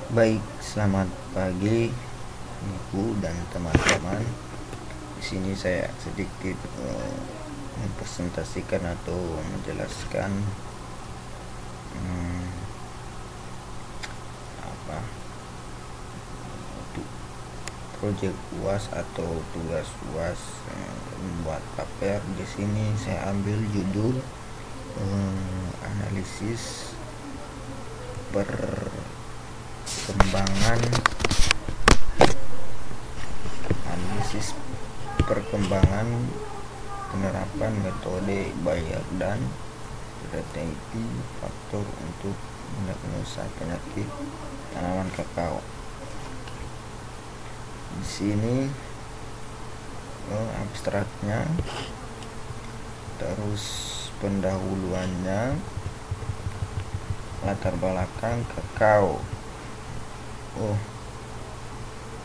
Baik, selamat pagi Ibu dan teman-teman. Di sini saya sedikit mempresentasikan atau menjelaskan proyek UAS atau tugas UAS membuat paper. Di sini saya ambil judul analisis perkembangan penerapan metode bayar dan strategi faktor untuk mendiagnosa penyakit tanaman kakao. Di sini abstraknya, terus pendahuluannya, latar belakang kakao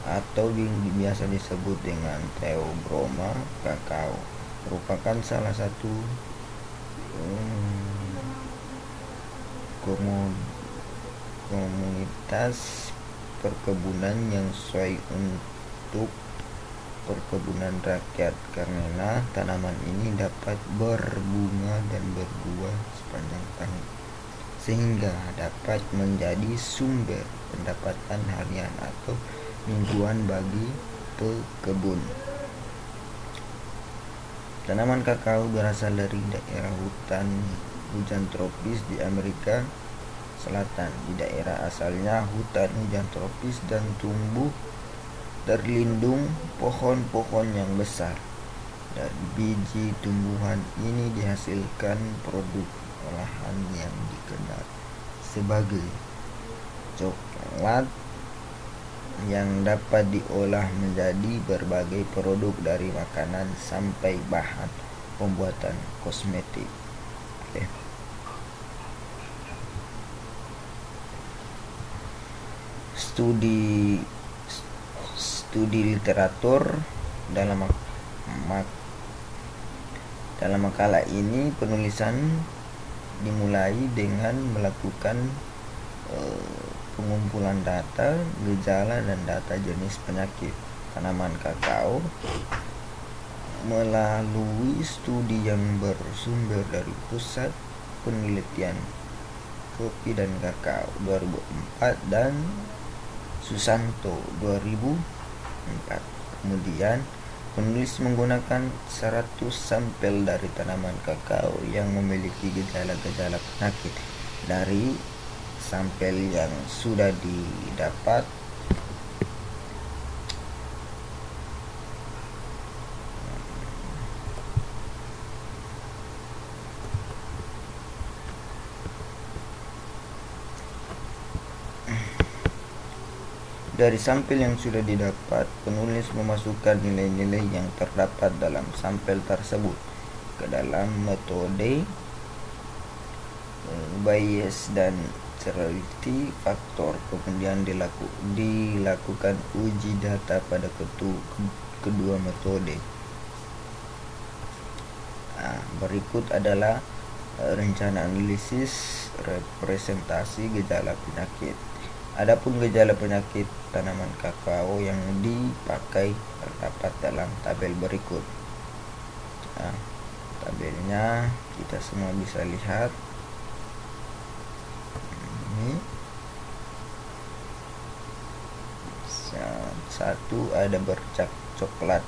atau biasa disebut dengan Theobroma kakao, merupakan salah satu komunitas perkebunan yang sesuai untuk perkebunan rakyat karena tanaman ini dapat berbunga dan berbuah sepanjang tahun, sehingga dapat menjadi sumber pendapatan harian atau mingguan bagi pekebun. Tanaman kakao berasal dari daerah hutan hujan tropis di Amerika Selatan. Di daerah asalnya hutan hujan tropis dan tumbuh terlindung pohon-pohon yang besar. Dari biji tumbuhan ini dihasilkan produk olahan yang dikenal sebagai coklat, yang dapat diolah menjadi berbagai produk dari makanan sampai bahan pembuatan kosmetik. Studi literatur. Dalam makalah ini penulisan dimulai dengan melakukan pengumpulan data, gejala, dan data jenis penyakit tanaman kakao melalui studi yang bersumber dari Pusat Penelitian Kopi dan Kakao 2004 dan Susanto 2004. Kemudian penulis menggunakan 100 sampel dari tanaman kakao yang memiliki gejala-gejala penyakit. Dari sampel yang sudah didapat, penulis memasukkan nilai-nilai yang terdapat dalam sampel tersebut ke dalam metode Bayes dan Cerilti faktor. Kemudian dilakukan uji data pada kedua metode. Berikut adalah rencana analisis representasi gejala penyakit. Adapun gejala penyakit tanaman kakao yang dipakai terdapat dalam tabel berikut. Tabelnya kita semua bisa lihat. Ini satu, ada bercak coklat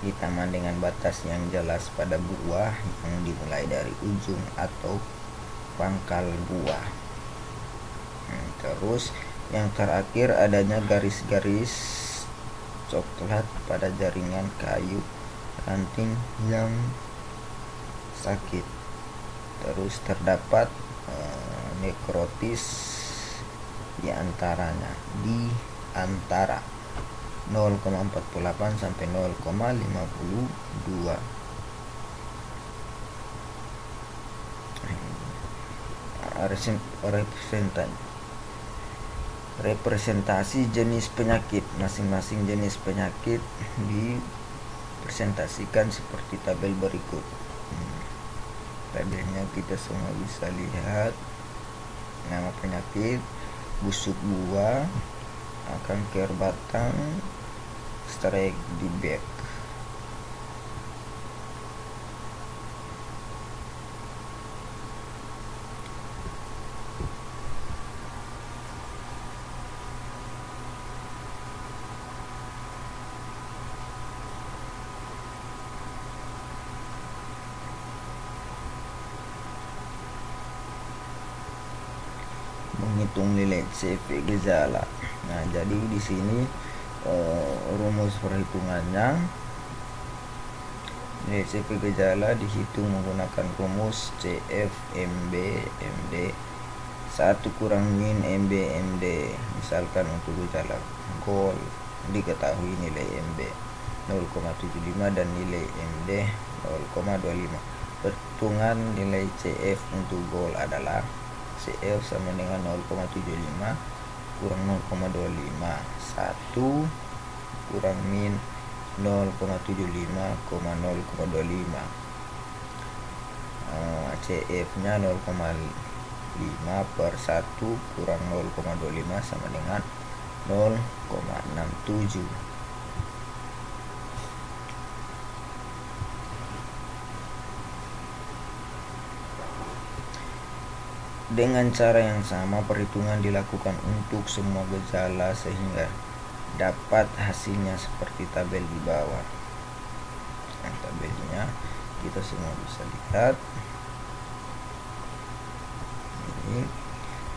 hitaman dengan batas yang jelas pada buah yang dimulai dari ujung atau pangkal buah. Terus yang terakhir, adanya garis-garis coklat pada jaringan kayu ranting yang sakit. Terus terdapat nekrotis di antara 0,48 sampai 0,52. Representasi jenis penyakit. Masing-masing jenis penyakit dipresentasikan seperti tabel berikut. Tabelnya kita semua bisa lihat. Nama penyakit, busuk buah, kanker batang, strike di back. Menghitung nilai CV gejala. Nah, jadi di sini rumus perhitungannya, nilai CV gejala dihitung menggunakan rumus CFMB MD 1 kurang min MB MD. Misalkan untuk gejala gol diketahui nilai MB 0,75 dan nilai MD 0,25. Perhitungan nilai CF untuk gol adalah CF sama dengan 0,75 kurang 0,25, 1 kurang min 0,75, 0,25. CF nya 0,5 per 1 kurang 0,25 sama dengan 0,67. Dengan cara yang sama, perhitungan dilakukan untuk semua gejala sehingga dapat hasilnya seperti tabel di bawah. Nah, tabelnya kita semua bisa lihat. Ini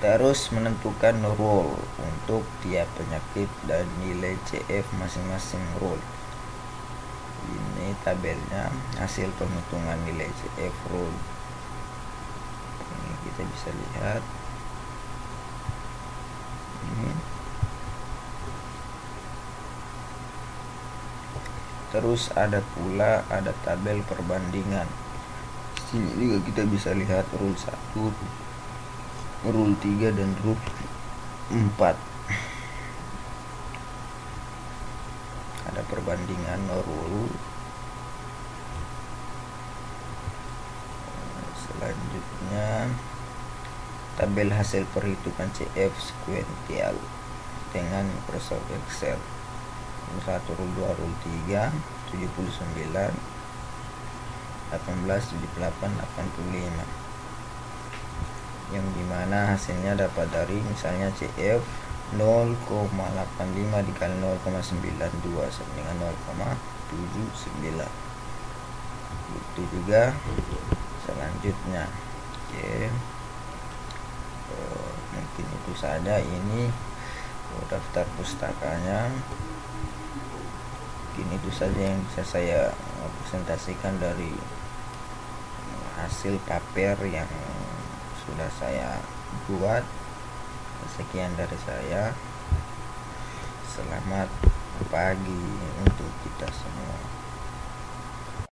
terus menentukan role untuk tiap penyakit dan nilai CF masing-masing role. Ini tabelnya hasil penghitungan nilai CF role. Ini kita bisa lihat. Ini. Terus ada tabel perbandingan. Sini juga kita bisa lihat rule 1, rule 3 dan rule 4. Ada perbandingan rule. Selanjutnya tabel hasil perhitungan CF sekuensial dengan Microsoft Excel. 1, rule 2, rule 3, 79, 18, 78, 85. Yang dimana hasilnya dapat dari misalnya CF 0,85 dikali 0,92 sama dengan 0,79. Itu juga selanjutnya. Oke, mungkin itu saja ini daftar pustakanya. Mungkin itu saja yang bisa saya presentasikan dari hasil paper yang sudah saya buat. Sekian dari saya. Selamat pagi untuk kita semua.